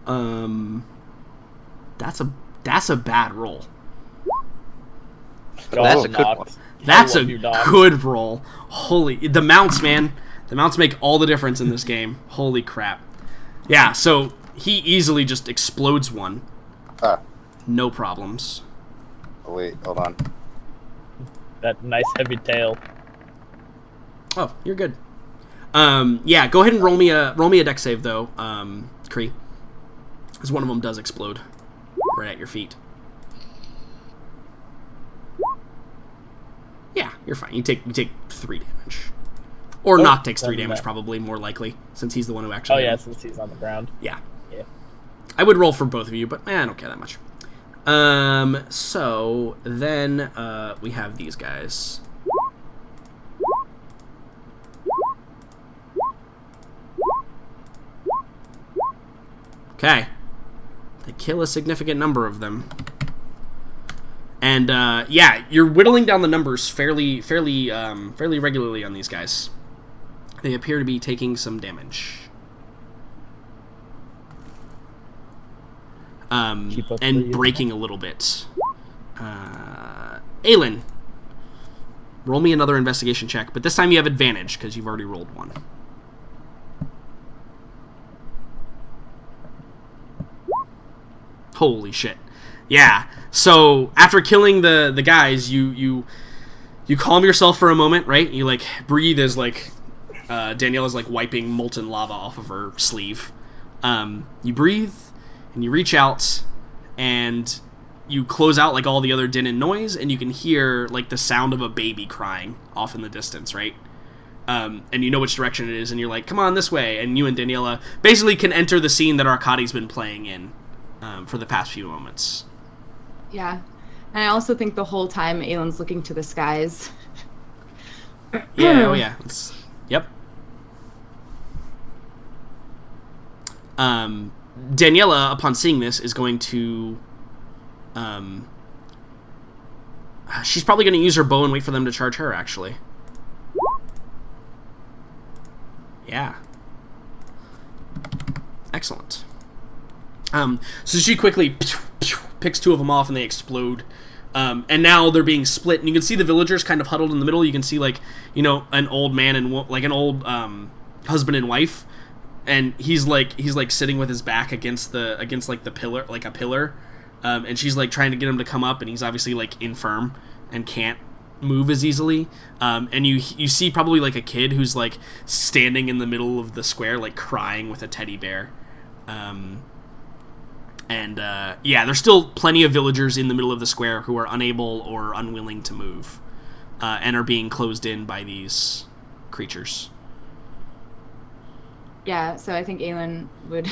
That's a bad roll. That's a good one. That's a good roll. The mounts, man. The mounts make all the difference in this game. Holy crap. Yeah, so he easily just explodes one. No problems. Oh, wait, hold on. That nice heavy tail. Oh, you're good. Yeah, go ahead and roll me a dex save though, Kree. Because one of them does explode right at your feet. Yeah, you're fine. You take 3 damage. Or Nock takes 3 damage, probably, more likely, since he's the one who actually... Oh, yeah, since he's on the ground. Yeah. Yeah. I would roll for both of you, but I don't care that much. So, then, we have these guys. Okay. They kill a significant number of them. And, yeah, you're whittling down the numbers fairly regularly on these guys. They appear to be taking some damage. And breaking a little bit. Aelin, roll me another investigation check, but this time you have advantage, because you've already rolled one. Holy shit. Yeah. So after killing the guys, you calm yourself for a moment, right? You like breathe as like Danielle is like wiping molten lava off of her sleeve. You breathe and you reach out and you close out like all the other din and noise, and you can hear like the sound of a baby crying off in the distance, right? And you know which direction it is, and you're like, come on, this way. And you and Daniela basically can enter the scene that Arkadi's been playing in for the past few moments. Yeah. And I also think the whole time Aelin's looking to the skies. Yeah, oh yeah. Yep. Daniela, upon seeing this, is going to... she's probably going to use her bow and wait for them to charge her, actually. Yeah. Excellent. So she quickly picks 2 of them off and they explode. And now they're being split, and you can see the villagers kind of huddled in the middle. You can see, like, you know, an old man and like an old husband and wife, and he's like sitting with his back against like the pillar, like a pillar, and she's like trying to get him to come up, and he's obviously like infirm and can't move as easily. And you see probably like a kid who's like standing in the middle of the square, like crying with a teddy bear. Yeah, there's still plenty of villagers in the middle of the square who are unable or unwilling to move, and are being closed in by these creatures. Yeah, so I think Aelin would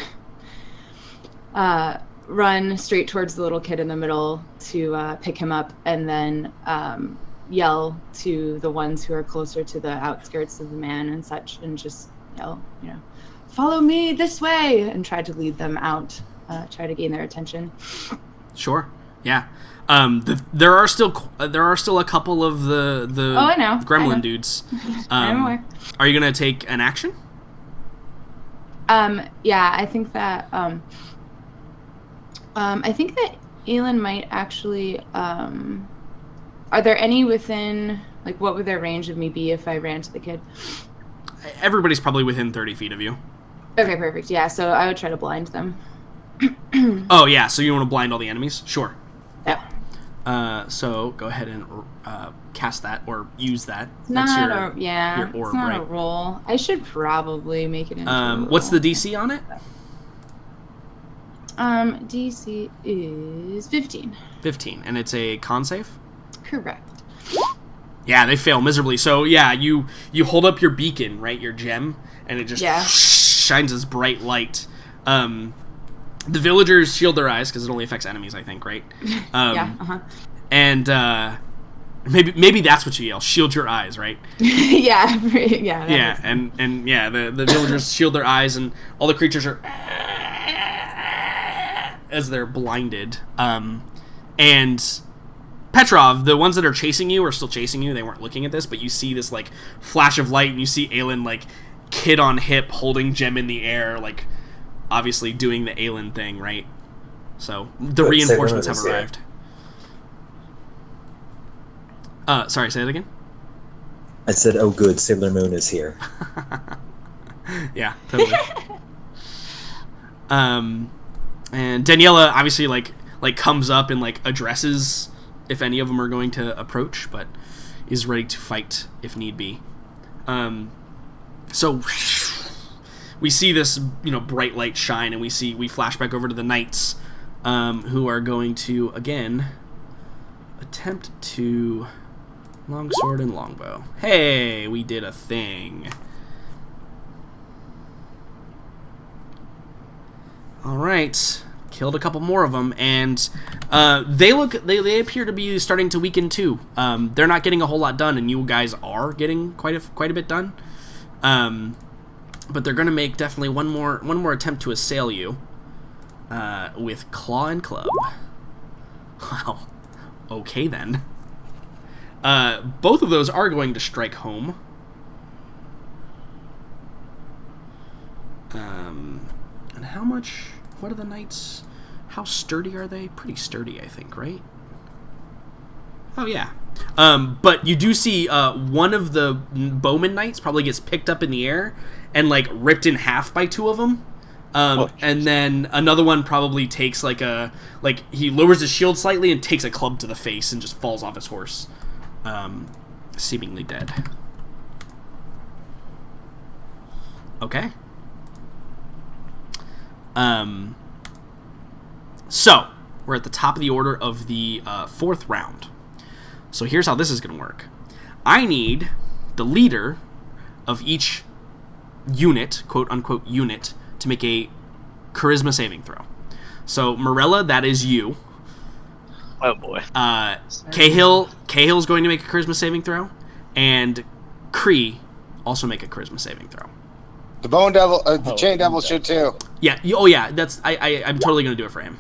run straight towards the little kid in the middle to pick him up, and then yell to the ones who are closer to the outskirts of the man and such, and just yell, you know, follow me this way, and try to lead them out. Try to gain their attention. Sure. Yeah. There are still a couple of the oh, I know. gremlin dudes. I'm aware. Are you gonna take an action? Yeah, I think that Aelin might actually. Are there any within, like, what would their range of me be if I ran to the kid? Everybody's probably within 30 feet of you. Okay, perfect. Yeah, so I would try to blind them. Oh, yeah, so you want to blind all the enemies? Sure. Yep. So go ahead and cast that, or use that. It's not your orb, it's not right? a roll. I should probably make it into a roll. What's the DC on it? DC is 15. 15, and it's a con save? Correct. Yeah, they fail miserably. So, yeah, you hold up your beacon, right, your gem, and it just shines this bright light. The villagers shield their eyes, because it only affects enemies, I think, right? Yeah, uh-huh. And maybe that's what you yell, shield your eyes, right? Yeah. And yeah, the villagers shield their eyes, and all the creatures are as they're blinded. And Petrov, the ones that are chasing you are still chasing you. They weren't looking at this, but you see this like flash of light, and you see Aelin like kid on hip holding gem in the air, like obviously doing the Aelin thing, right? So the But reinforcements Sailor have Moon is arrived. Sorry, say that again? I said, oh good, Sailor Moon is here. Yeah, totally. And Daniela obviously like comes up and like addresses if any of them are going to approach, but is ready to fight if need be. So we see this, bright light shine, and we flash back over to the knights, who are going to again attempt to longsword and longbow. Hey, we did a thing. All right, killed a couple more of them, and they appear to be starting to weaken too. They're not getting a whole lot done, and you guys are getting quite a bit done. But they're going to make definitely one more attempt to assail you with claw and club. Wow. Okay then. Both of those are going to strike home. And how much? What are the knights? How sturdy are they? Pretty sturdy, I think, right? Oh yeah. But you do see one of the bowman knights probably gets picked up in the air and like ripped in half by two of them. And then another one probably takes he lowers his shield slightly and takes a club to the face and just falls off his horse, seemingly dead. Okay. So we're at the top of the order of the fourth round. So here's how this is going to work. I need the leader of each unit, quote-unquote unit, to make a charisma saving throw. So, Morella, that is you. Oh, boy. Cahill's going to make a charisma saving throw, and Kree also make a charisma saving throw. The Bone Devil, the Chain Devil should too. Yeah. Oh, yeah. I'm totally going to do it for him.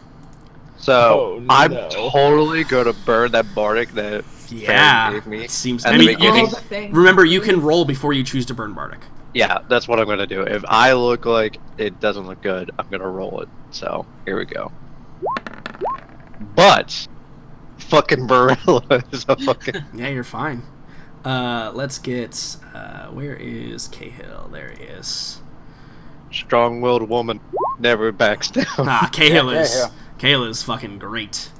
So, I'm totally going to burn that bardic that Farron gave me. It seems. And you can roll before you choose to burn bardic. Yeah, that's what I'm going to do. If I look like it doesn't look good, I'm going to roll it. So, here we go. But, fucking Morella is a fucking... Yeah, you're fine. Let's get... where is Cahill? There he is. Strong-willed woman. Never backs down. Cahill is fucking great.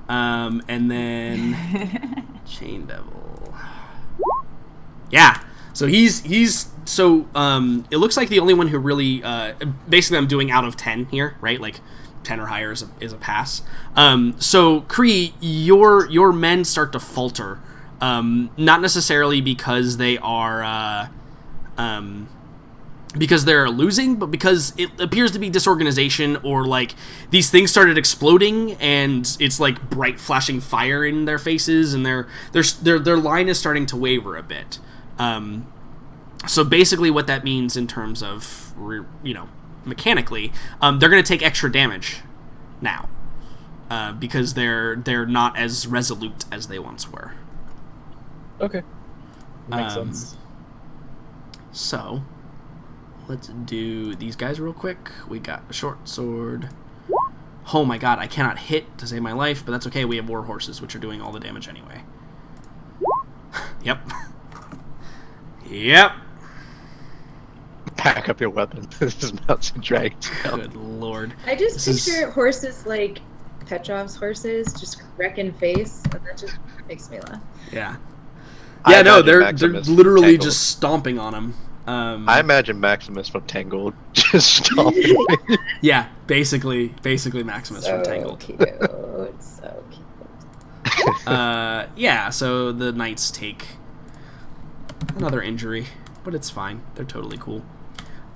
And then... Chain Devil. Yeah. So he's so it looks like the only one who really basically I'm doing out of 10 here, right? Like 10 or higher is a pass. So Kree, your men start to falter, not necessarily because they are because they're losing, but because it appears to be disorganization, or like these things started exploding and it's like bright flashing fire in their faces, and their line is starting to waver a bit. So basically what that means in terms of, mechanically, they're going to take extra damage now, because they're not as resolute as they once were. Okay. Makes sense. So, let's do these guys real quick. We got a short sword. Oh my god, I cannot hit to save my life, but that's okay. We have war horses, which are doing all the damage anyway. Yep. Yep. Pack up your weapon. This is Mounts and Dragons. Good lord. I just picture horses like Petrov's horses, just wrecking face, and that just makes me laugh. Yeah. Yeah, no, they're literally Tangled. just stomping on him. I imagine Maximus from Tangled just stomping. Yeah, basically Maximus from Tangled. Cute. So cute. Yeah, so the knights take another injury, but it's fine. They're totally cool.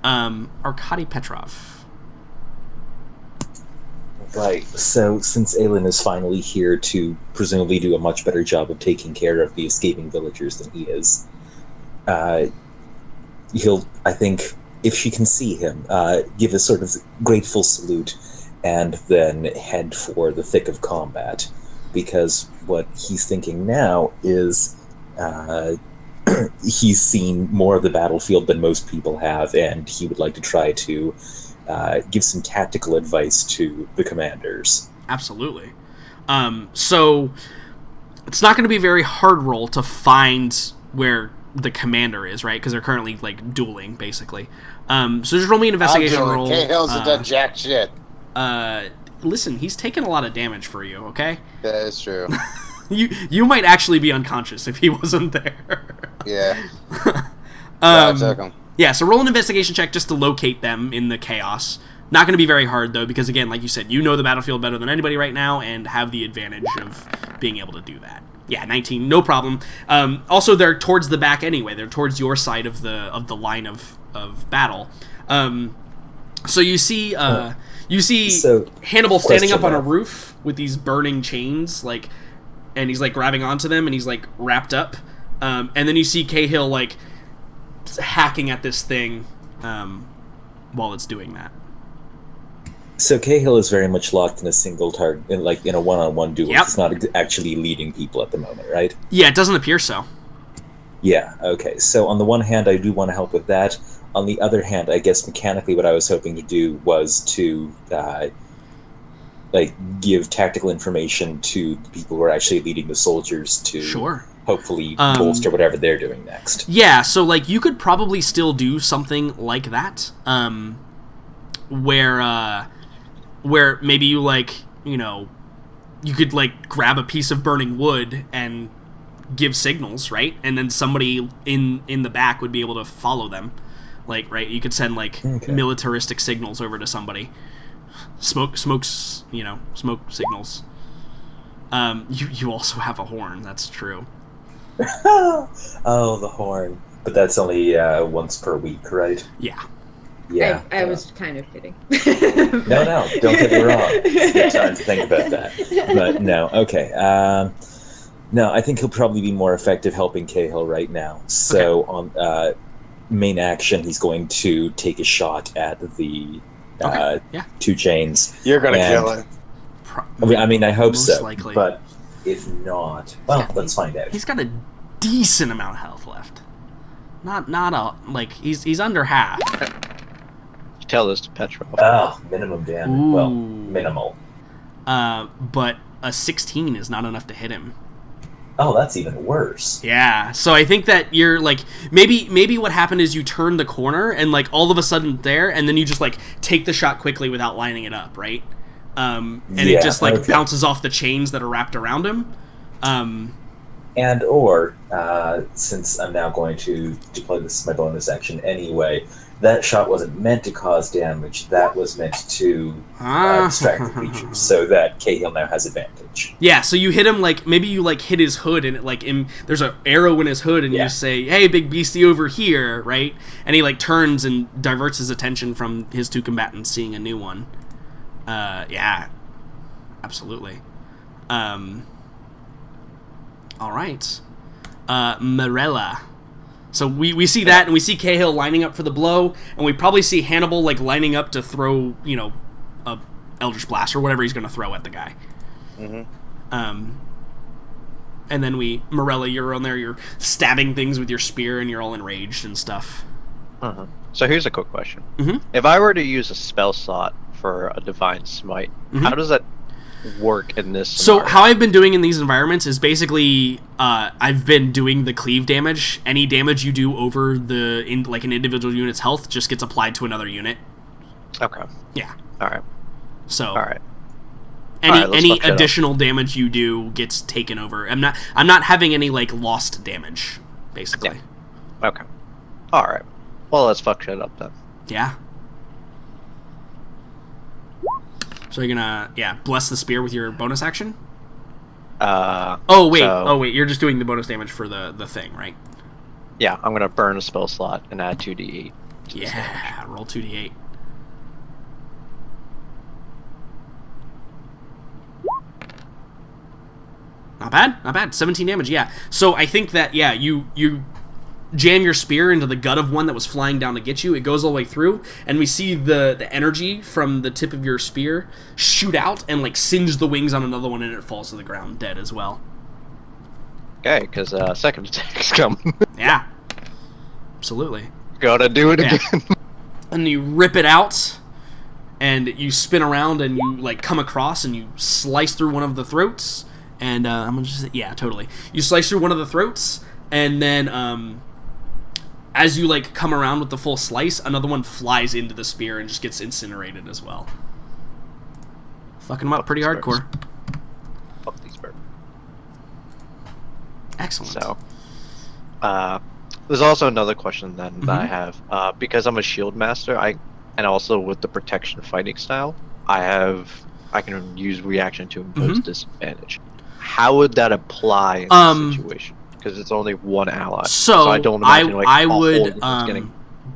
Arkady Petrov. Right, so since Aelin is finally here to presumably do a much better job of taking care of the escaping villagers than he is, he'll, I think, if she can see him, give a sort of grateful salute and then head for the thick of combat, because what he's thinking now is he's seen more of the battlefield than most people have, and he would like to try to give some tactical advice to the commanders. Absolutely. So it's not going to be a very hard roll to find where the commander is, right? Because they're currently like dueling, basically. So just roll me an investigation roll. K-Hill's done jack shit. Listen, he's taken a lot of damage for you. Okay. That is true. You might actually be unconscious if he wasn't there. Yeah. I took him. Yeah. So roll an investigation check just to locate them in the chaos. Not going to be very hard though, because again, like you said, you know the battlefield better than anybody right now, and have the advantage of being able to do that. Yeah, 19, no problem. Also, they're towards the back anyway. They're towards your side of the line of battle. So you see Hannibal standing up on a roof with these burning chains, like, and he's like grabbing onto them, and he's like wrapped up. And then you see Cahill like hacking at this thing while it's doing that. So Cahill is very much locked in a single target, in a one-on-one duel. Yep. It's not actually leading people at the moment, right? Yeah, it doesn't appear so. Yeah, okay. So on the one hand, I do want to help with that. On the other hand, I guess mechanically what I was hoping to do was to give tactical information to the people who are actually leading the soldiers to hopefully bolster whatever they're doing next. Yeah, so like you could probably still do something like that, where maybe you you could like grab a piece of burning wood and give signals, right? And then somebody in the back would be able to follow them. Like, right, you could send like militaristic signals over to somebody. Smoke signals. You also have a horn, that's true. Oh, the horn. But that's only once per week, right? Yeah. Yeah. I was kind of kidding. No, don't get me wrong. It's a good time to think about that. But no, okay. No, I think he'll probably be more effective helping Cahill right now. So on main action, he's going to take a shot at the two chains. You're going to kill him. I mean, I hope so. Likely. But if not, well, let's find out. He's got a decent amount of health left. He's under half. Tell this to Petrov. Oh, minimum damage. Ooh. Well, minimal. But a 16 is not enough to hit him. Oh, that's even worse. Yeah, so I think that you're like maybe what happened is you turned the corner and like all of a sudden there, and then you just like take the shot quickly without lining it up, right? It just like bounces off the chains that are wrapped around him. Since I'm now going to deploy this as my bonus action anyway, that shot wasn't meant to cause damage. That was meant to distract the creatures, so that Cahill now has advantage. Yeah, so you hit him maybe you hit his hood, and it there's an arrow in his hood, and you say, "Hey, big beastie, over here!" Right? And he turns and diverts his attention from his two combatants seeing a new one. Yeah, absolutely. All right, Morella. So we see that, and we see Cahill lining up for the blow, and we probably see Hannibal lining up to throw a Eldritch Blast or whatever he's going to throw at the guy. Mm-hmm. And then Morella, you're on there, you're stabbing things with your spear, and you're all enraged and stuff. Uh-huh. So here's a quick question: Mm-hmm. If I were to use a spell slot for a Divine Smite, how does that work in this scenario? So how I've been doing in these environments is basically I've been doing the cleave damage. Any damage you do over an individual unit's health just gets applied to another unit. Okay. Yeah. All right. So. All right. Any additional damage you do gets taken over. I'm not having any lost damage, basically. Yeah. Okay. All right. Well, let's fuck shit up then. Yeah. So you're gonna bless the spear with your bonus action? Oh wait, you're just doing the bonus damage for the thing, right? Yeah, I'm gonna burn a spell slot and add 2d8. Yeah, roll 2d8. Not bad. 17 damage, yeah. So I think that, you jam your spear into the gut of one that was flying down to get you. It goes all the way through, and we see the energy from the tip of your spear shoot out and singe the wings on another one, and it falls to the ground dead as well. Okay, because second attack's coming. Yeah. Absolutely. Gotta do it again. And you rip it out, and you spin around and you like come across and you slice through one of the throats. And I'm gonna just totally. You slice through one of the throats, and then as you like come around with the full slice, another one flies into the spear and just gets incinerated as well. Fucking them up pretty hardcore. Fuck these birds. Excellent. So, there's also another question then that I have. Because I'm a shield master, and also with the protection fighting style, I can use reaction to impose disadvantage. How would that apply in this situation? Because it's only one ally. So I don't imagine I would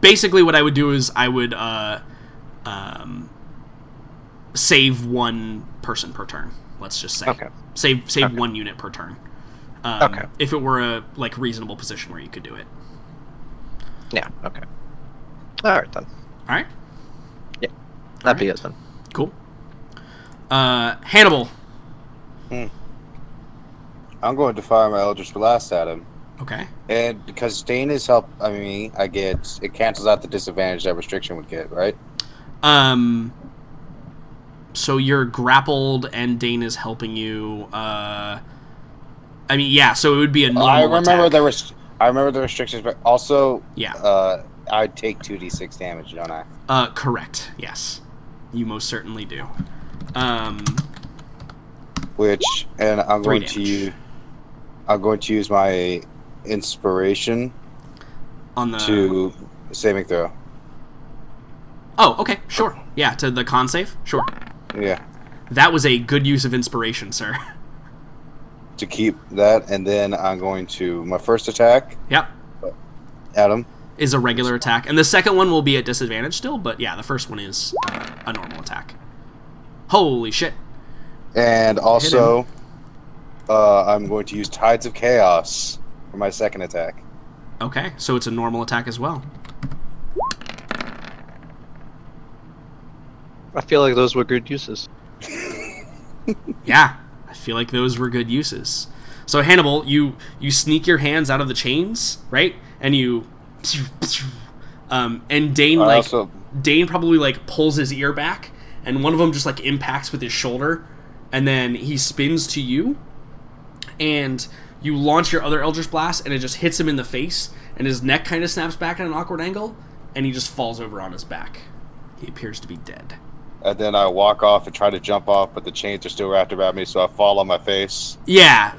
basically what I would do is I would save one person per turn. Let's just say. Okay. Save 1 unit per turn. Okay. If it were a like reasonable position where you could do it. Yeah. Okay. All right then. All right. Yeah. That'd be it then. Cool. Hannibal. I'm going to fire my Eldritch Blast at him. Okay. And because Dane is it cancels out the disadvantage that restriction would get, right? So you're grappled and Dane is helping you. So it would be a normal I remember attack. I remember the restrictions, but also I'd take 2d6 damage, don't I? Correct. Yes. You most certainly do. I'm going to use my inspiration on the to saving throw. Oh, okay, sure. Yeah, to the con save? Sure. Yeah. That was a good use of inspiration, sir. To keep that, and then I'm going to my first attack. Yep. Adam. Is a regular attack. And the second one will be at disadvantage still, but yeah, the first one is a normal attack. Holy shit. And also, I'm going to use Tides of Chaos for my second attack. Okay, so it's a normal attack as well. I feel like those were good uses. Yeah, I feel like those were good uses. So Hannibal, you sneak your hands out of the chains, right? And you... and Dane, Dane probably, like, pulls his ear back, and one of them just, like, impacts with his shoulder, and then he spins to you, and you launch your other Eldritch Blast, and it just hits him in the face, and his neck kind of snaps back at an awkward angle, and he just falls over on his back. He appears to be dead. And then I walk off and try to jump off, but the chains are still wrapped around me, so I fall on my face. Yeah.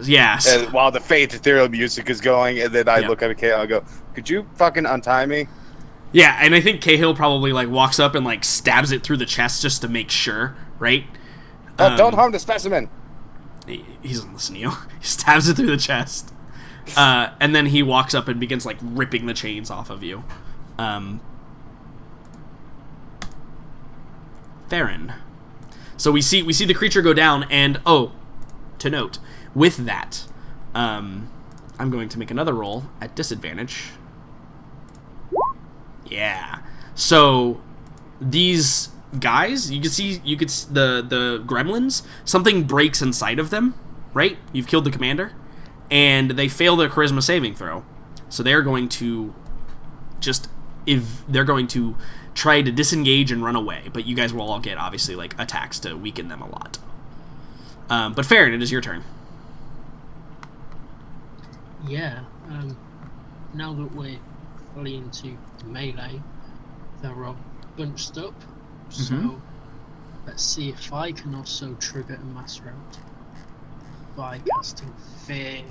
And while the faint ethereal music is going, and then I look at Cahill and go, "Could you fucking untie me?" Yeah, and I think Cahill probably like walks up and like stabs it through the chest just to make sure, right? Don't harm the specimen. He doesn't listen to you. He stabs it through the chest, and then he walks up and begins like ripping the chains off of you. Theron. So we see the creature go down, and to note, with that, I'm going to make another roll at disadvantage. Yeah. So these guys, you can see the gremlins. Something breaks inside of them, right? You've killed the commander, and they fail their charisma saving throw. So they're going to try to disengage and run away, but you guys will all get, obviously, like, attacks to weaken them a lot. But Farron, it is your turn. Yeah, now that we're fully into the melee, they're all bunched up, so let's see if I can also trigger a mass rout by casting Fear.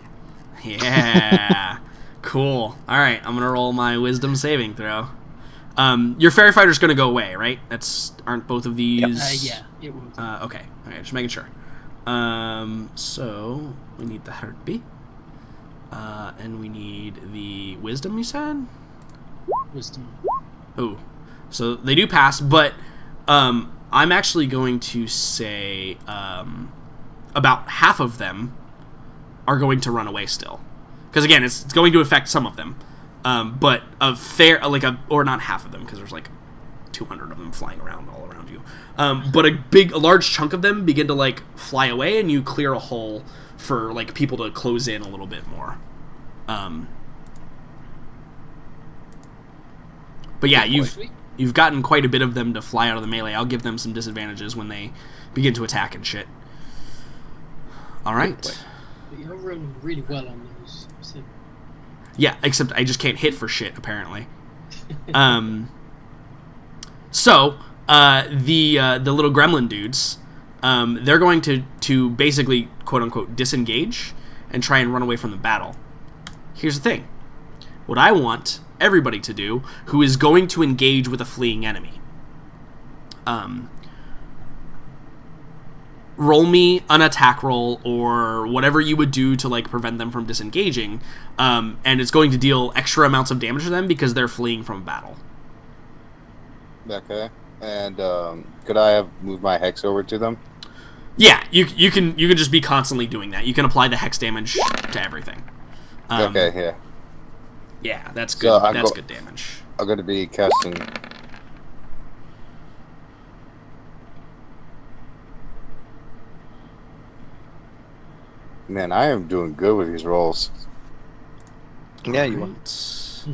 Yeah, cool. Alright, I'm gonna roll my wisdom saving throw. Your fairy fighter's gonna go away, right? Aren't both of these? Yeah, it would. Okay, just making sure. So we need the heartbeat, and we need the wisdom. You said Wisdom. Oh, so they do pass, but I'm actually going to say about half of them are going to run away still, because again, it's going to affect some of them. But or not half of them, because there's like 200 of them flying around all around you. But a large chunk of them begin to like fly away, and you clear a hole for like people to close in a little bit more. But yeah, You've gotten quite a bit of them to fly out of the melee. I'll give them some disadvantages when they begin to attack and shit. All right. But you're rolling really well on those. So. Yeah, except I just can't hit for shit, apparently. So, the little gremlin dudes, they're going to basically, quote-unquote, disengage and try and run away from the battle. Here's the thing. What I want everybody to do who is going to engage with a fleeing enemy. Roll me an attack roll or whatever you would do to like prevent them from disengaging, and it's going to deal extra amounts of damage to them because they're fleeing from battle. Okay. And could I have moved my hex over to them? Yeah, you can just be constantly doing that. You can apply the hex damage to everything. Okay, yeah. Yeah, that's good. So that's good damage. I'm going to be casting. Man, I am doing good with these rolls. Yeah, you want.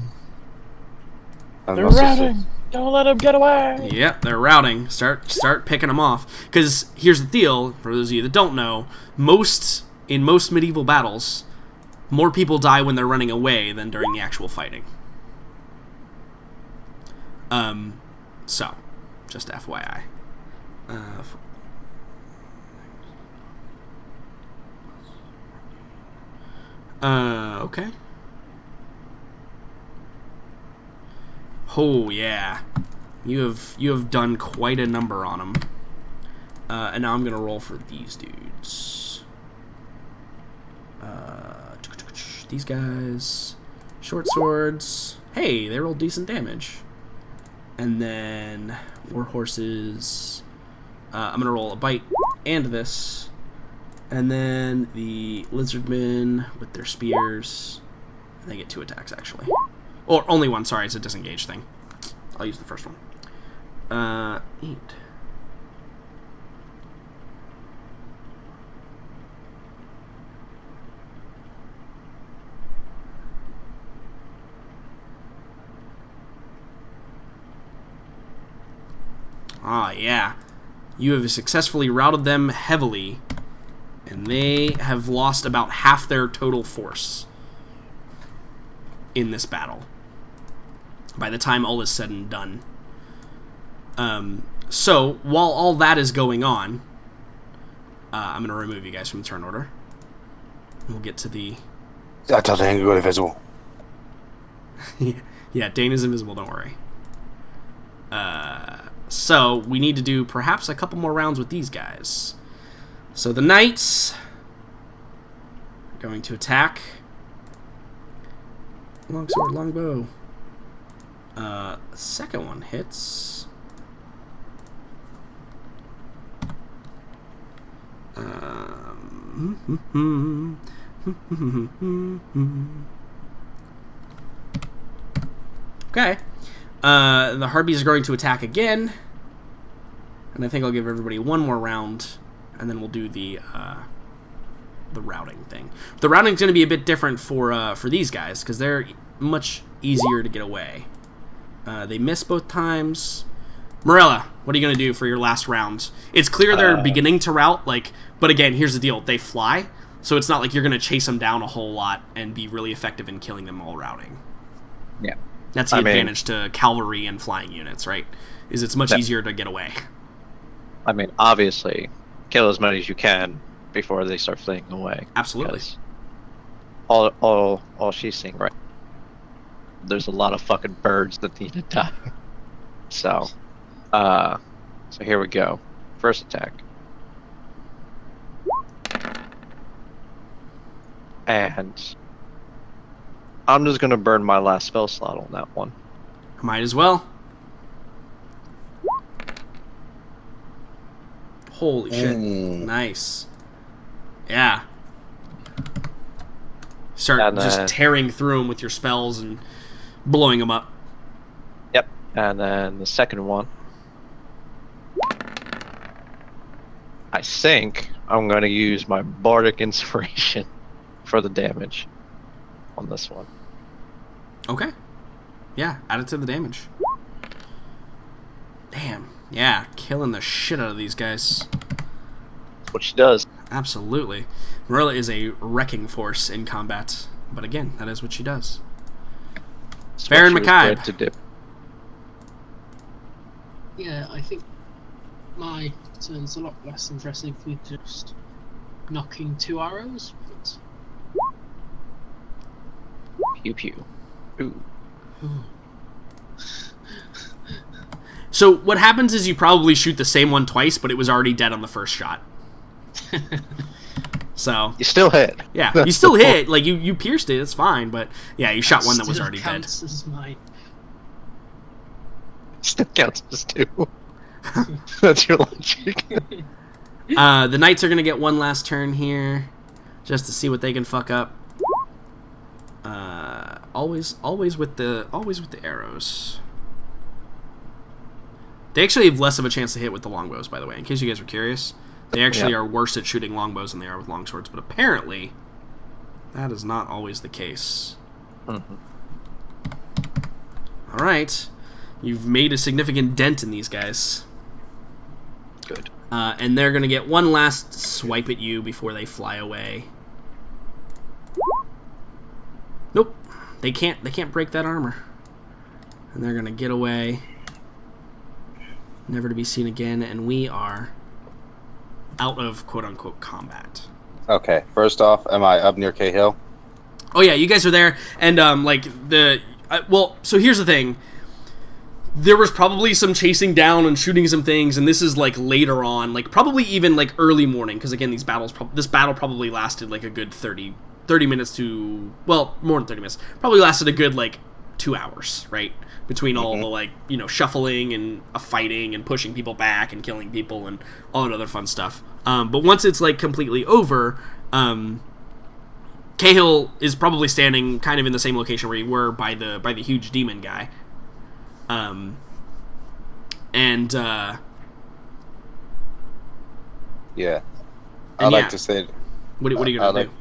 They're routing. Don't let them get away. Yep, they're routing. Start picking them off. Because here's the deal, for those of you that don't know, in most medieval battles, more people die when they're running away than during the actual fighting. So, just FYI. Okay. Oh yeah, you have done quite a number on them. And now I'm gonna roll for these dudes. These guys, short swords. Hey, they rolled decent damage. And then war horses. I'm gonna roll a bite and this. And then the lizardmen with their spears. And they get 2 attacks, actually. Or only one, sorry, it's a disengage thing. I'll use the first one. 8. Ah, yeah. You have successfully routed them heavily. And they have lost about half their total force in this battle by the time all is said and done. So, while all that is going on, I'm going to remove you guys from the turn order. We'll get to the... I thought they go invisible. Yeah, Dane is invisible, don't worry. So, we need to do perhaps a couple more rounds with these guys. So the knights are going to attack. Longsword, longbow. Second one hits. Okay. The harpies are going to attack again. And I think I'll give everybody one more round. And then we'll do the routing thing. The routing's going to be a bit different for these guys, because they're much easier to get away. They miss both times. Morella, what are you going to do for your last round? It's clear they're beginning to rout, but again, here's the deal. They fly, so it's not like you're going to chase them down a whole lot and be really effective in killing them all routing. Yeah. That's the advantage to cavalry and flying units, right? Is it's much easier to get away. I mean, obviously, kill as many as you can before they start fleeing away. Absolutely. All she's seeing, right? There's a lot of fucking birds that need to die. So here we go. First attack. And I'm just gonna burn my last spell slot on that one. Might as well. Holy shit. Nice. Yeah. Start just tearing through them with your spells and blowing them up. Yep. And then the second one. I think I'm going to use my Bardic Inspiration for the damage on this one. Okay. Yeah, add it to the damage. Yeah, killing the shit out of these guys. That's what she does. Absolutely. Marilla is a wrecking force in combat. But again, that is what she does. That's Baron what she was McKibe. bred to do. Yeah, I think my turn's a lot less impressive with just knocking 2 arrows. But... Pew pew. Ooh. So what happens is you probably shoot the same one twice, but it was already dead on the first shot. So You still hit. yeah, you still hit. Like you pierced it. It's fine, but yeah, you shot one that was Still already dead. counts as my... Still counts as 2. That's your logic. The knights are gonna get one last turn here, just to see what they can fuck up. Always with the arrows. They actually have less of a chance to hit with the longbows, by the way. In case you guys were curious, they actually are worse at shooting longbows than they are with longswords. But apparently, that is not always the case. Mm-hmm. All right, you've made a significant dent in these guys. Good. And they're gonna get one last swipe at you before they fly away. Nope, they can't break that armor, and they're gonna get away, never to be seen again. And we are out of quote unquote combat. Okay, first off, am I up near Cahill? Oh yeah, you guys are there, and so here's the thing. There was probably some chasing down and shooting some things, and this is like later on, like probably even like early morning, because again, this battle probably lasted like a good 30 minutes to, well, more than 30 minutes. Probably lasted a good like 2 hours, right? Between all the like, shuffling and fighting and pushing people back and killing people and all that other fun stuff. But once it's like completely over, Cahill is probably standing kind of in the same location where you were by the huge demon guy. Yeah. And I'd like to say... What are you going to do?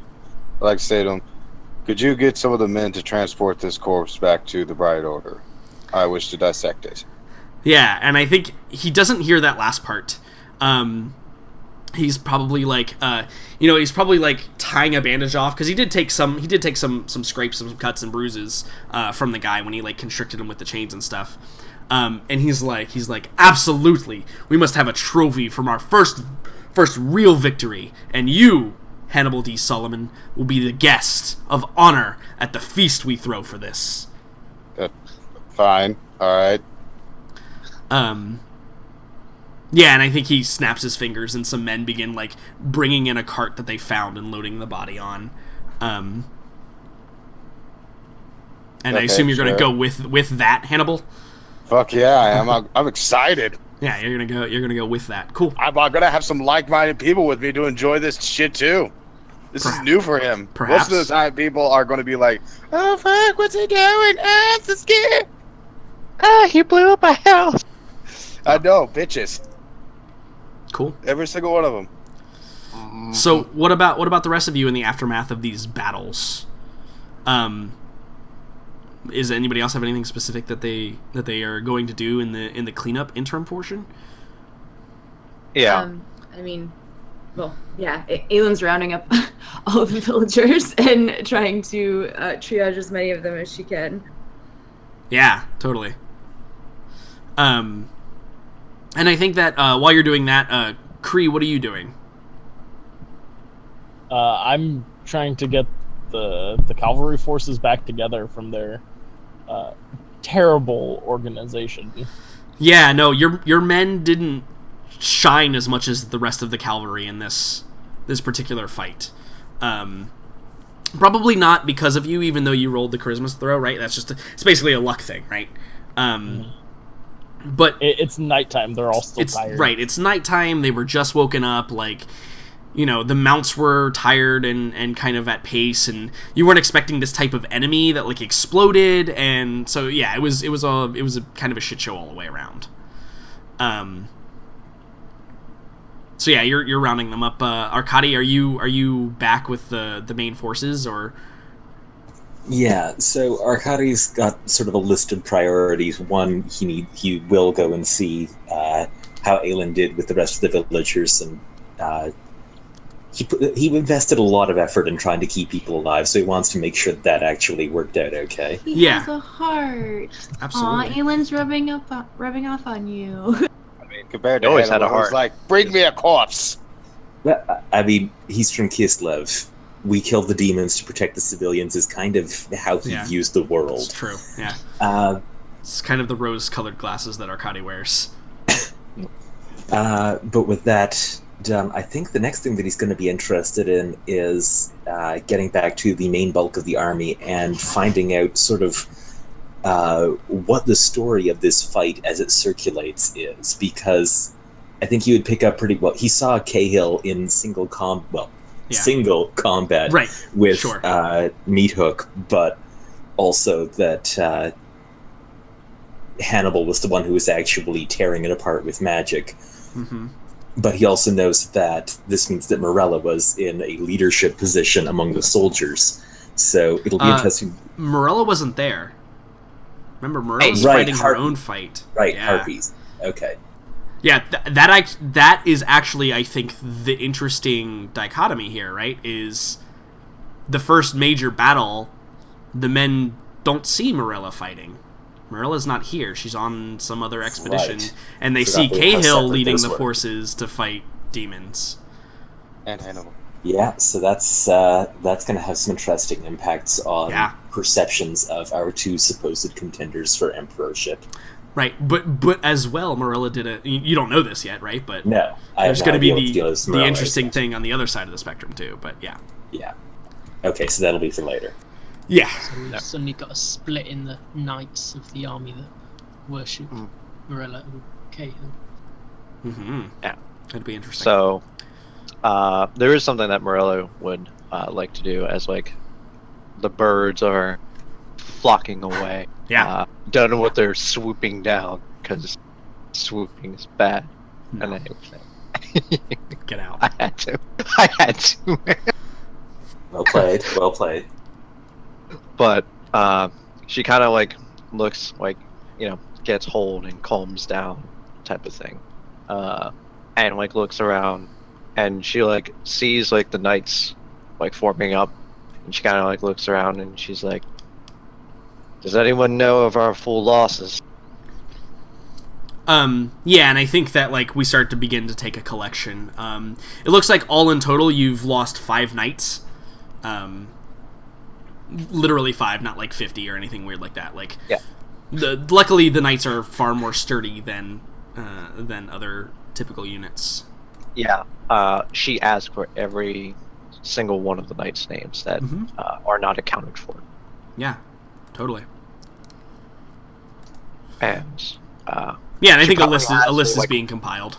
I'd like to say to him, could you get some of the men to transport this corpse back to the Bright Order? I wish to dissect it. Yeah, and I think he doesn't hear that last part. He's probably like, he's probably like tying a bandage off, because he did take some scrapes, some cuts and bruises from the guy when he like constricted him with the chains and stuff. And he's like, absolutely, we must have a trophy from our first real victory, and you, Hannibal D. Solomon, will be the guest of honor at the feast we throw for this. Fine. All right. Yeah, and I think he snaps his fingers, and some men begin like bringing in a cart that they found and loading the body on. And I assume you're going to go with that, Hannibal. Fuck yeah, I am. I'm excited. Yeah, you're gonna go with that. Cool. I'm gonna have some like-minded people with me to enjoy this shit too. This is new for him. Perhaps. Most of the time, people are going to be like, "Oh fuck, what's he doing? Ah, I'm so scared." He blew up a house. I know, bitches. Cool. Every single one of them. So what about the rest of you in the aftermath of these battles? Is anybody else have anything specific that they are going to do in the cleanup interim portion? Yeah. Aylin's rounding up all of the villagers and trying to triage as many of them as she can. Yeah, totally. And I think that while you're doing that, Kree, what are you doing? I'm trying to get the cavalry forces back together from their terrible organization. Yeah, no, your men didn't shine as much as the rest of the cavalry in this particular fight. Probably not because of you, even though you rolled the charisma throw, right? That's it's basically a luck thing, right? But it's nighttime. They're all still tired. Right, it's nighttime. They were just woken up. Like, the mounts were tired and kind of at pace, and you weren't expecting this type of enemy that like exploded, and so yeah, it was a kind of a shit show all the way around. So yeah, you're rounding them up. Arkady, are you back with the main forces, or? Yeah, so Arcadi's got sort of a list of priorities. One, he will go and see how Aelin did with the rest of the villagers, and he invested a lot of effort in trying to keep people alive, so he wants to make sure that actually worked out okay. He Yeah. has a heart. Absolutely. Aw, Aelin's rubbing off on you. I mean, compared to He always had Hannibal, a who's heart. like, bring me a corpse. I mean, he's from Kislev. We kill the demons to protect the civilians is kind of how he views the It's world. true. Yeah. It's kind of the rose-colored glasses that Arkady wears. But with that done, I think the next thing that he's going to be interested in is getting back to the main bulk of the army and finding out sort of what the story of this fight as it circulates is, because I think he would pick up pretty well. He saw Cahill in single combat Right. with Sure. Meathook, but also that Hannibal was the one who was actually tearing it apart with magic. Mm-hmm. But he also knows that this means that Morella was in a leadership position among the soldiers. So it'll be interesting. Morella wasn't there. Remember, Morella was Right, fighting her own fight. Right, Yeah. Harpies. Okay. Yeah, that is actually, I think, the interesting dichotomy here, right? Is the first major battle, the men don't see Morella fighting. Morella's not here. She's on some other expedition. Right. And they Forgot see how Cahill separate leading those the were. forces to fight demons. And Hannibal. Yeah, so that's going to have some interesting impacts on Yeah. perceptions of our two supposed contenders for emperorship. Right, but as well, Morella did a... You don't know this yet, right? But No, I there's have going no to be idea what the deal is the Morella interesting is. thing on the other side of the spectrum, too. But yeah. Yeah. Okay, so that'll be for later. Yeah. So we've suddenly got a split in the knights of the army that worship Morella and Cahill. Mm-hmm. Yeah. That'd be interesting. So, there is something that Morello would like to do as, like, the birds are flocking away. Yeah. Don't know what they're swooping down, because swooping is bad. No. And everything. Get out. I had to. Well played, well played. But she kind of like looks like, gets hold and calms down type of thing, and like looks around, and she like sees like the knights like forming up, and she kind of like looks around and she's like, does anyone know of our full losses? Yeah, and I think that like we start to begin to take a collection. It looks like all in total you've lost 5 knights. Literally 5, not like 50 or anything weird like that. Like, Yeah. Luckily the knights are far more sturdy than other typical units. Yeah. She asked for every single one of the knights' names that Mhm. are not accounted for, Yeah, totally. and Yeah, and I She think a probably list has a list is like- being compiled.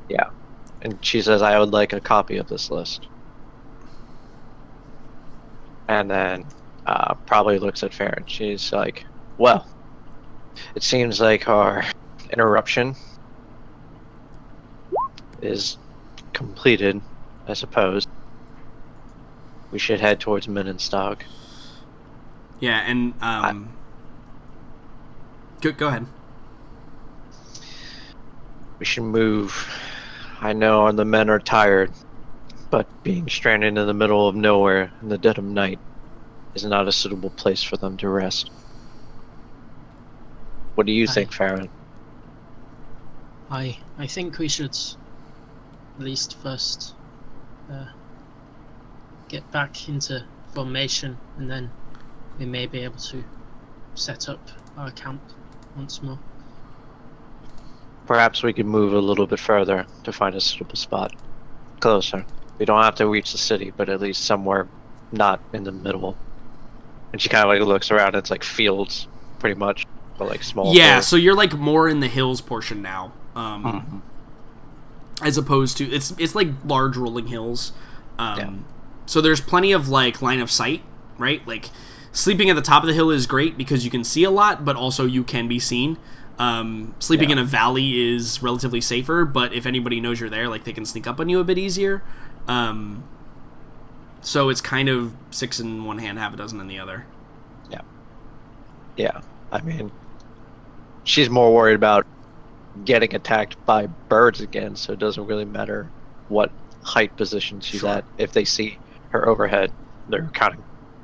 yeah, and she says, I would like a copy of this list. And then probably looks at Farron. She's like, well, it seems like our interruption is completed, I suppose. We should head towards Minenstag. Yeah, and go ahead. We should move. I know the men are tired, but being stranded in the middle of nowhere in the dead of night is not a suitable place for them to rest. What do you think, Farron? I think we should at least first get back into formation, and then we may be able to set up our camp once more. Perhaps we could move a little bit further to find a suitable spot. Closer. We don't have to reach the city, but at least somewhere not in the middle. And she kind of like looks around. It's like fields, pretty much, but like small. Yeah, hills. so you're like more in the hills portion now, Mhm. as opposed to it's like large rolling hills. Yeah. So there's plenty of like line of sight, right? Like sleeping at the top of the hill is great because you can see a lot, but also you can be seen. Sleeping in a valley is relatively safer, but if anybody knows you're there, like they can sneak up on you a bit easier. So it's kind of 6 in one hand, half a dozen in the other. Yeah, I mean, she's more worried about getting attacked by birds again, so it doesn't really matter what height position she's Sure. at. If they see her overhead, they're counting.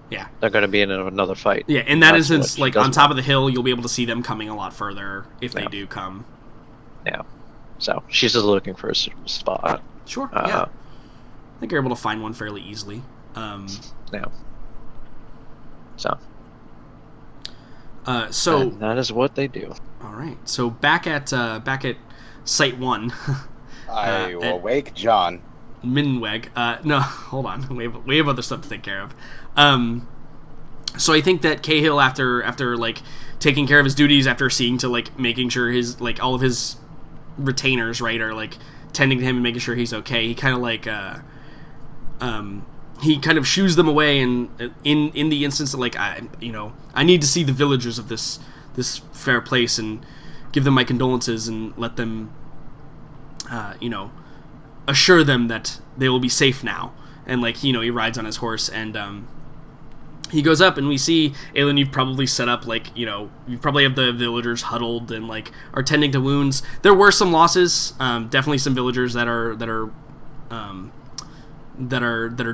Yeah. They're going to be in another fight. Yeah, in that That's what instance, she like on doesn't top want. of the hill, you'll be able to see them coming a lot further if they Yeah. do come. Yeah. So she's just looking for a spot. Sure. Yeah. I think you're able to find one fairly easily. Yeah. So. So And that is what they do. all right. So back at Site 1, I will wake John. Minweg. No, hold on. We have other stuff to take care of. So I think that Cahill, after like taking care of his duties, after seeing to like making sure his like all of his retainers, right, are like tending to him and making sure he's okay, he kind of like he kind of shoos them away, and in the instance that like I need to see the villagers of this fair place and give them my condolences and let them assure them that they will be safe now. And like he rides on his horse, and he goes up, and we see, Aelin, you've probably set up like you probably have the villagers huddled and like are tending to wounds. There were some losses, definitely some villagers that are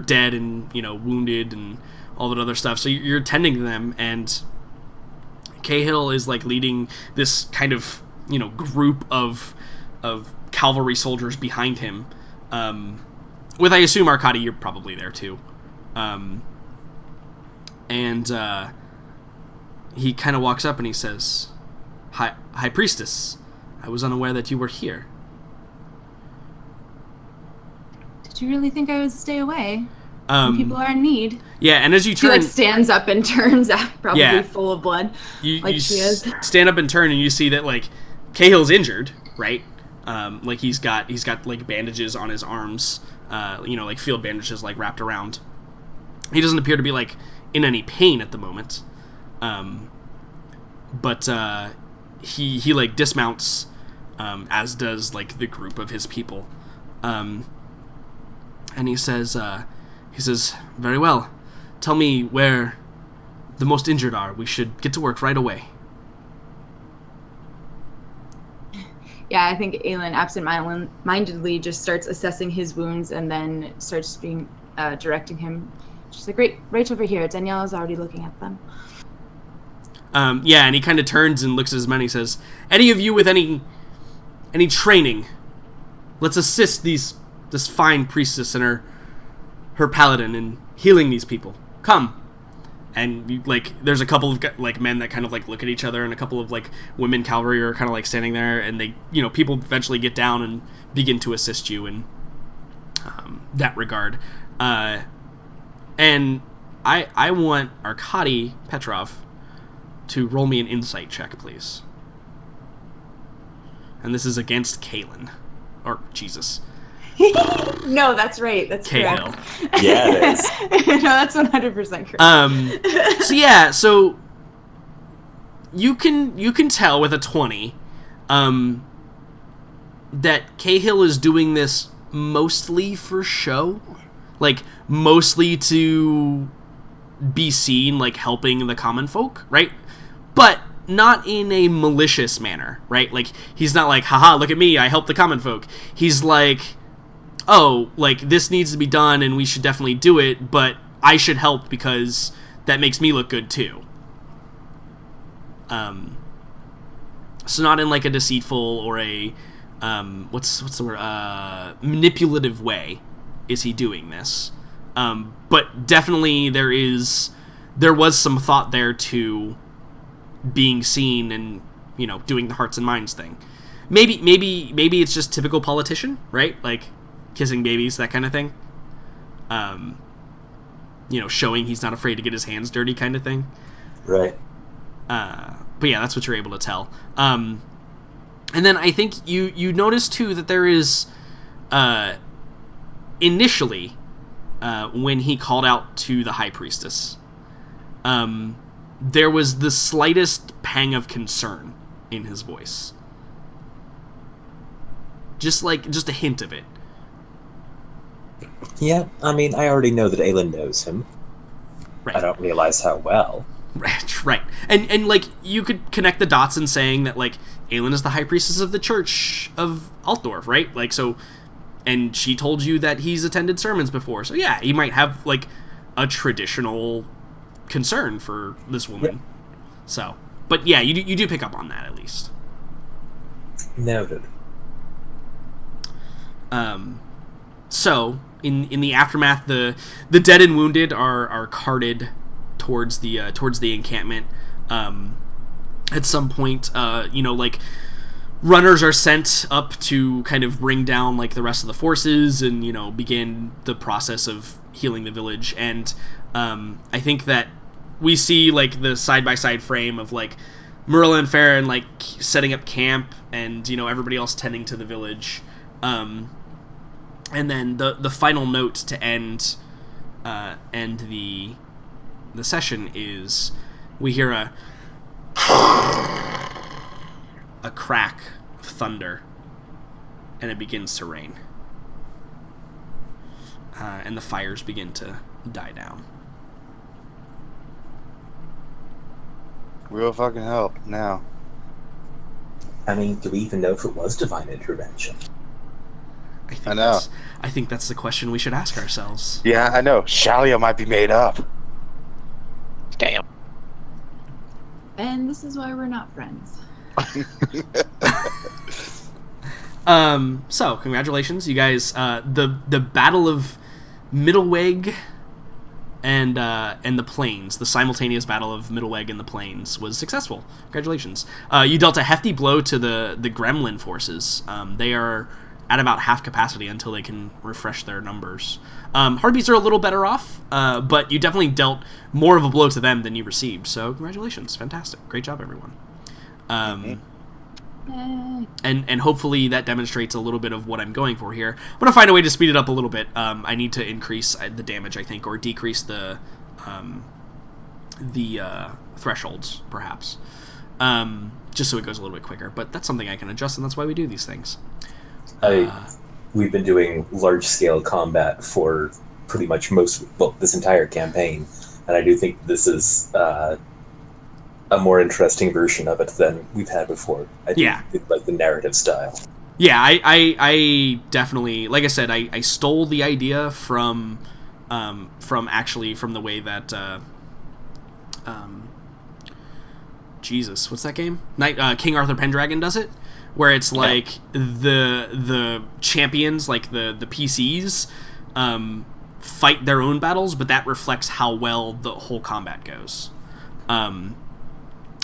dead and wounded and all that other stuff. So you're tending to them, and Cahill is like leading this kind of group of cavalry soldiers behind him. With, I assume, Arkady, you're probably there too. And he kind of walks up and he says, High Priestess, I was unaware that you were here. Did you really think I would stay away? When people are in need. Yeah, and as you She turn... like stands up and turns out, probably Yeah. full of blood, you she is. stand up and turn, and you see that like Cahill's injured, right? Like he's got like bandages on his arms, like field bandages like wrapped around. He doesn't appear to be like in any pain at the moment, but he like dismounts, as does like the group of his people, and he says, very well, tell me where the most injured are. We should get to work right away. Yeah, I think Aelin absent-mindedly just starts assessing his wounds and then starts directing him. She's like, right over here. Danielle is already looking at them. Yeah, and he kind of turns and looks at his men and he says, any of you with any training, let's assist this fine priestess and her paladin in healing these people. Come. And there's a couple of like men that kind of like look at each other, and a couple of like women cavalry are kind of like standing there, and they people eventually get down and begin to assist you in that regard. And I want Arkady Petrov to roll me an insight check, please. And this is against Kaelin. Or Jesus. No, that's right. That's Cahill. correct. Yeah, it is. No, that's 100% correct. So you can tell with a 20 that Cahill is doing this mostly for show. Like, mostly to be seen, like, helping the common folk, right? But not in a malicious manner, right? Like, he's not like, haha, look at me, I helped the common folk. He's like, oh, like, this needs to be done and we should definitely do it, but I should help because that makes me look good too. So not in like a deceitful or a what's the word, manipulative way is he doing this. But definitely there was some thought there to being seen and doing the hearts and minds thing. Maybe it's just typical politician, right? Like kissing babies, that kind of thing. Showing he's not afraid to get his hands dirty kind of thing. Right. But yeah, that's what you're able to tell. And then I think you notice too that there is initially when he called out to the High Priestess, there was the slightest pang of concern in his voice. Just a hint of it. Yeah, I mean, I already know that Aelin knows him. Right. I don't realize how well. Right. And like, you could connect the dots in saying that, like, Aelin is the high priestess of the church of Altdorf, right? Like, so, and she told you that he's attended sermons before. So yeah, he might have, like, a traditional concern for this woman. Yeah. So, but yeah, you do pick up on that, at least. Noted. So in the aftermath, the dead and wounded are carted towards the encampment. At some point, like, runners are sent up to kind of bring down, like, the rest of the forces and, begin the process of healing the village. And I think that we see, like, the side-by-side frame of, like, Marilla and Farron, like, setting up camp and, everybody else tending to the village. And then the final note to end the session is we hear a crack of thunder, and it begins to rain. And the fires begin to die down. Real fucking help now. I mean, do we even know if it was divine intervention? I know. I think that's the question we should ask ourselves. Yeah, I know. Shalia might be made up. Damn. And this is why we're not friends. So congratulations, you guys. The Battle of Middleweg and the Plains, the simultaneous Battle of Middleweg and the Plains, was successful. Congratulations. You dealt a hefty blow to the Gremlin forces. They are at about half capacity until they can refresh their numbers. Heartbeats are a little better off, but you definitely dealt more of a blow to them than you received. So congratulations, fantastic, great job, everyone. And hopefully that demonstrates a little bit of what I'm going for here. I'm gonna find a way to speed it up a little bit. I need to increase the damage, I think, or decrease the thresholds, perhaps, just so it goes a little bit quicker. But that's something I can adjust, and that's why we do these things. We've been doing large-scale combat for pretty much this entire campaign, and I do think this is a more interesting version of it than we've had before. I do like the narrative style. Yeah, I definitely, like I said, I stole the idea from the way that Jesus, what's that game? King Arthur Pendragon does it, where it's like the champions, like the PCs, fight their own battles, but that reflects how well the whole combat goes.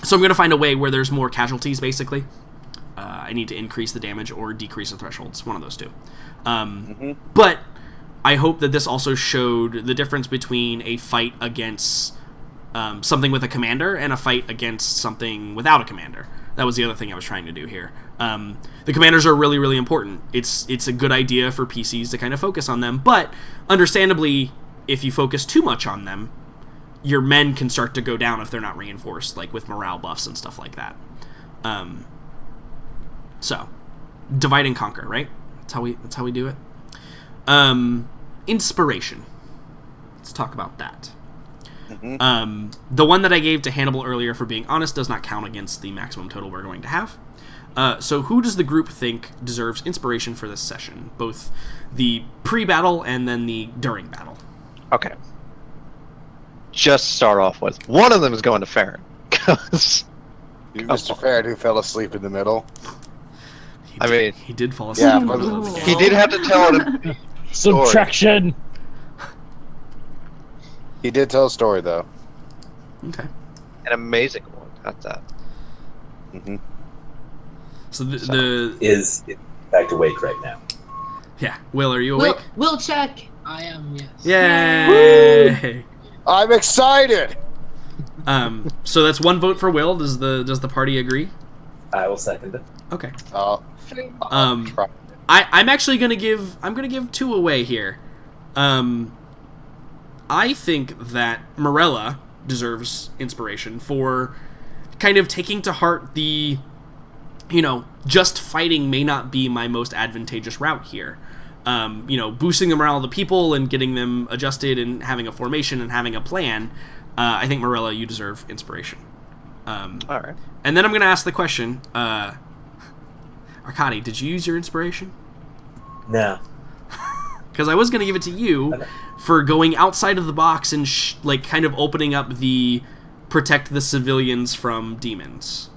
So I'm going to find a way where there's more casualties, basically. I need to increase the damage or decrease the thresholds, one of those two. But I hope that this also showed the difference between a fight against something with a commander and a fight against something without a commander. That was the other thing I was trying to do here. The commanders are really, really important. It's a good idea for PCs to kind of focus on them, but understandably, if you focus too much on them, your men can start to go down if they're not reinforced, like with morale buffs and stuff like that. So, divide and conquer, right? That's how we do it. Inspiration. Let's talk about that. The one that I gave to Hannibal earlier, for being honest, does not count against the maximum total we're going to have. So who does the group think deserves inspiration for this session? Both the pre-battle and then the during battle. Okay. Just start off with, one of them is going to Farron. Mr. Farron, who fell asleep in the middle. He did fall asleep. Yeah, he did have to tell it. Subtraction. He did tell a story, though. Okay. An amazing one at that. So the is in fact awake right now. Yeah. Will, are you awake? We'll check. I am, yes. Yay! I'm excited! So that's one vote for Will. Does the party agree? I will second it. Okay. Try. I'm actually gonna give two away here. I think that Morella deserves inspiration for kind of taking to heart the, just fighting may not be my most advantageous route here. Boosting the morale of the people and getting them adjusted and having a formation and having a plan. I think Morella, you deserve inspiration. All right. And then I'm going to ask the question, Arkady, did you use your inspiration? No. Because I was going to give it to you for going outside of the box and kind of opening up the protect the civilians from demons.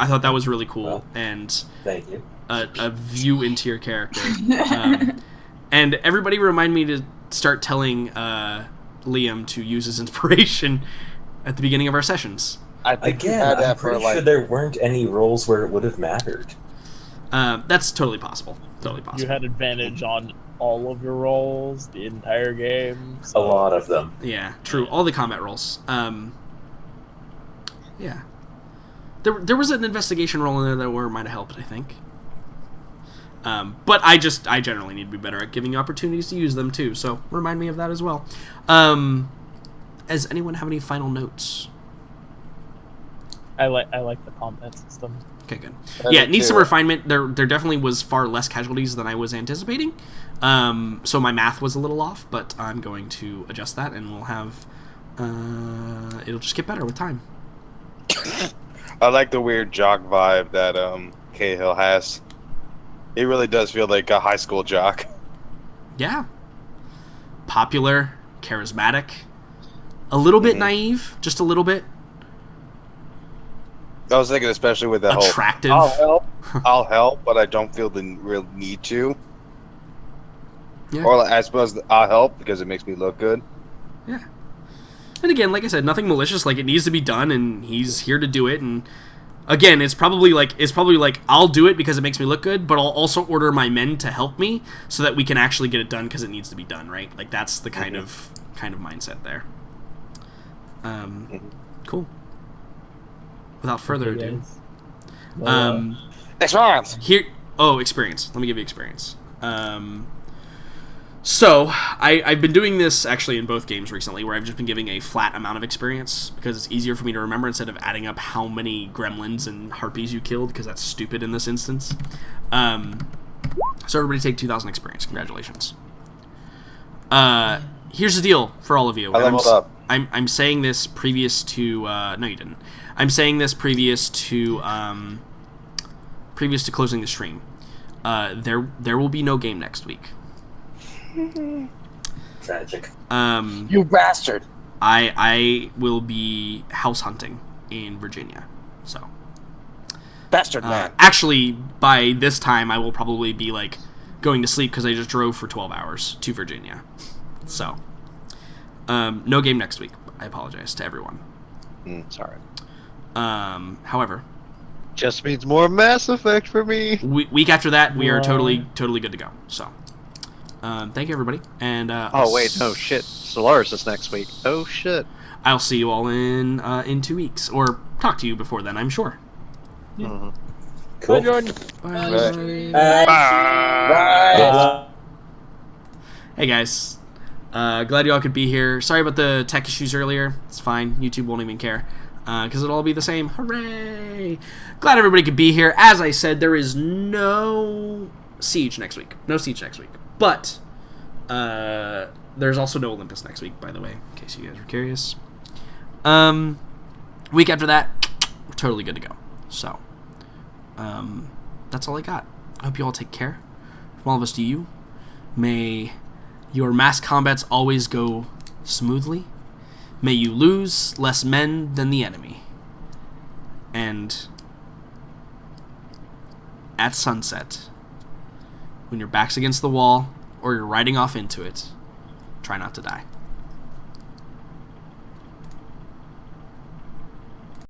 I thought that was really cool. Well, and thank you. A view into your character. And everybody remind me to start telling Liam to use his inspiration at the beginning of our sessions. I think you Again, had that I'm for pretty like sure there weren't any roles where it would have mattered. That's totally possible. Totally possible. You had advantage on all of your rolls the entire game. A lot of them. Yeah, true. All the combat rolls. Yeah. There was an investigation roll in there that might have helped, I think. But I generally need to be better at giving you opportunities to use them too, so remind me of that as well. Does anyone have any final notes? I like the combat system. Okay, good. Yeah, it needs some refinement. There definitely was far less casualties than I was anticipating. So my math was a little off, but I'm going to adjust that, and we'll have... it'll just get better with time. I like the weird jock vibe that Cahill has. It really does feel like a high school jock. Yeah. Popular, charismatic, a little bit naive, just a little bit. I was thinking especially with that attractive. whole, I'll help, but I don't feel the real need to. Yeah. Or I suppose I'll help because it makes me look good. Yeah. And again, like I said, nothing malicious. Like, it needs to be done, and he's here to do it. And again, it's probably like I'll do it because it makes me look good, but I'll also order my men to help me so that we can actually get it done because it needs to be done, right? Like, that's the kind of mindset there. Cool. Without further ado, Experience. Experience. Let me give you experience. So, I've been doing this actually in both games recently, where I've just been giving a flat amount of experience, because it's easier for me to remember instead of adding up how many gremlins and harpies you killed, because that's stupid in this instance. So everybody take 2,000 experience. Congratulations. Here's the deal for all of you. I leveled up. I'm saying this previous to... no, you didn't. I'm saying this previous to closing the stream. There will be no game next week. Tragic. You bastard. I will be house hunting in Virginia. So Bastard man. actually, by this time I will probably be like going to sleep because I just drove for 12 hours to Virginia. So no game next week. I apologize to everyone. Sorry. However, Just means more Mass Effect for me. week after that we are totally good to go. So thank you, everybody. And Oh wait, no shit. Solaris is next week. Oh shit. I'll see you all in 2 weeks, or talk to you before then, I'm sure. Mm-hmm. Cool. Bye, Jordan. Bye. Bye. Hey guys, glad you all could be here. Sorry about the tech issues earlier. It's fine. YouTube won't even care because it'll all be the same. Hooray! Glad everybody could be here. As I said, there is no Siege next week. No Siege next week. But there's also no Olympus next week, by the way, in case you guys were curious. Week after that, we're totally good to go. So, that's all I got. I hope you all take care. From all of us to you, may your mass combats always go smoothly. May you lose less men than the enemy. And at sunset, when your back's against the wall or you're riding off into it, try not to die.